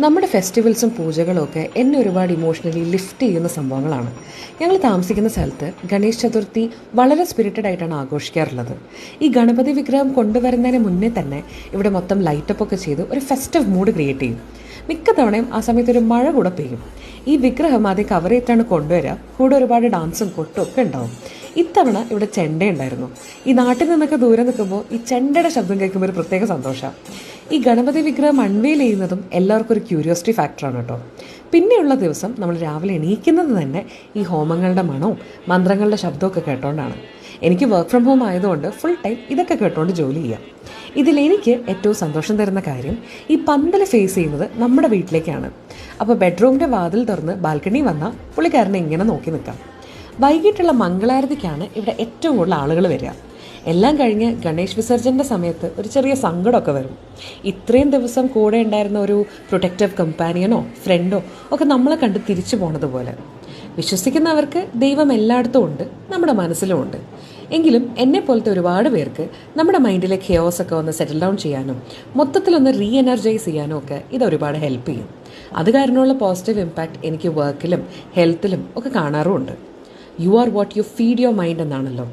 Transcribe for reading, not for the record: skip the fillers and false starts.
നമ്മുടെ ഫെസ്റ്റിവൽസും പൂജകളും ഒക്കെ എന്നെ ഒരുപാട് ഇമോഷണലി ലിഫ്റ്റ് ചെയ്യുന്ന സംഭവങ്ങളാണ്. ഞങ്ങൾ താമസിക്കുന്ന സ്ഥലത്ത് ഗണേശ് ചതുർത്ഥി വളരെ സ്പിരിറ്റഡ് ആയിട്ടാണ് ആഘോഷിക്കാറുള്ളത്. ഈ ഗണപതി വിഗ്രഹം കൊണ്ടുവരുന്നതിന് മുന്നേ തന്നെ ഇവിടെ മൊത്തം ലൈറ്റപ്പ് ഒക്കെ ചെയ്ത് ഒരു ഫെസ്റ്റീവ് മൂഡ് ക്രിയേറ്റ് ചെയ്യും. മിക്ക തവണയും ആ സമയത്ത് ഒരു മഴ കൂടെ പെയ്യും. ഈ വിഗ്രഹം ആദ്യം കവർ ചെയ്തിട്ടാണ് കൊണ്ടുവരിക. കൂടെ ഒരുപാട് ഡാൻസും കൊട്ടും ഒക്കെ ഉണ്ടാവും. ഇത്തവണ ഇവിടെ ചെണ്ട ഉണ്ടായിരുന്നു. ഈ നാട്ടിൽ നിന്നൊക്കെ ദൂരെ നിൽക്കുമ്പോൾ ഈ ചെണ്ടയുടെ ശബ്ദം കേൾക്കുമ്പോൾ ഒരു പ്രത്യേക സന്തോഷമാണ്. ഈ ഗണപതി വിഗ്രഹം അൺവെയിൽ ചെയ്യുന്നതും എല്ലാവർക്കും ഒരു ക്യൂരിയോസിറ്റി ഫാക്ടറാണ് കേട്ടോ. പിന്നെയുള്ള ദിവസം നമ്മൾ രാവിലെ എണീക്കുന്നത് തന്നെ ഈ ഹോമങ്ങളുടെ മണവും മന്ത്രങ്ങളുടെ ശബ്ദമൊക്കെ കേട്ടോണ്ടാണ്. എനിക്ക് വർക്ക് ഫ്രം ഹോം ആയതുകൊണ്ട് ഫുൾ ടൈം ഇതൊക്കെ കേട്ടോണ്ട് ജോലി ചെയ്യാം. ഇതിലെനിക്ക് ഏറ്റവും സന്തോഷം തരുന്ന കാര്യം ഈ പന്തൽ ഫേസ് ചെയ്യുന്നത് നമ്മുടെ വീട്ടിലേക്കാണ്. അപ്പോൾ ബെഡ്റൂമിൻ്റെ വാതിൽ തുറന്ന് ബാൽക്കണി വന്നാൽ പുള്ളിക്കാരനെ ഇങ്ങനെ നോക്കി നിൽക്കാം. വൈകിട്ടുള്ള മംഗളാരതിക്കാണ് ഇവിടെ ഏറ്റവും കൂടുതൽ ആളുകൾ വരിക. എല്ലാം കഴിഞ്ഞ് ഗണേശ് വിസർജൻ്റെ സമയത്ത് ഒരു ചെറിയ സങ്കടമൊക്കെ വരും. ഇത്രയും ദിവസം കൂടെ ഉണ്ടായിരുന്ന ഒരു പ്രൊട്ടക്റ്റീവ് കമ്പാനിയനോ ഫ്രണ്ടോ ഒക്കെ നമ്മളെ കണ്ട് തിരിച്ചു പോണത് പോലെ. വിശ്വസിക്കുന്നവർക്ക് ദൈവം എല്ലായിടത്തും ഉണ്ട്, നമ്മുടെ മനസ്സിലും ഉണ്ട്. എങ്കിലും എന്നെ പോലത്തെ ഒരുപാട് പേർക്ക് നമ്മുടെ മൈൻഡിലെ ഖെയോസൊക്കെ ഒന്ന് സെറ്റിൽ ഡൗൺ ചെയ്യാനും മൊത്തത്തിലൊന്ന് റീ എനർജൈസ് ചെയ്യാനും ഒക്കെ ഇത് ഒരുപാട് ഹെൽപ്പ് ചെയ്യും. അത് കാരണമുള്ള പോസിറ്റീവ് ഇമ്പാക്റ്റ് എനിക്ക് വർക്കിലും ഹെൽത്തിലും ഒക്കെ കാണാറുമുണ്ട്. You are what you feed your mind എന്നാണല്ലോ.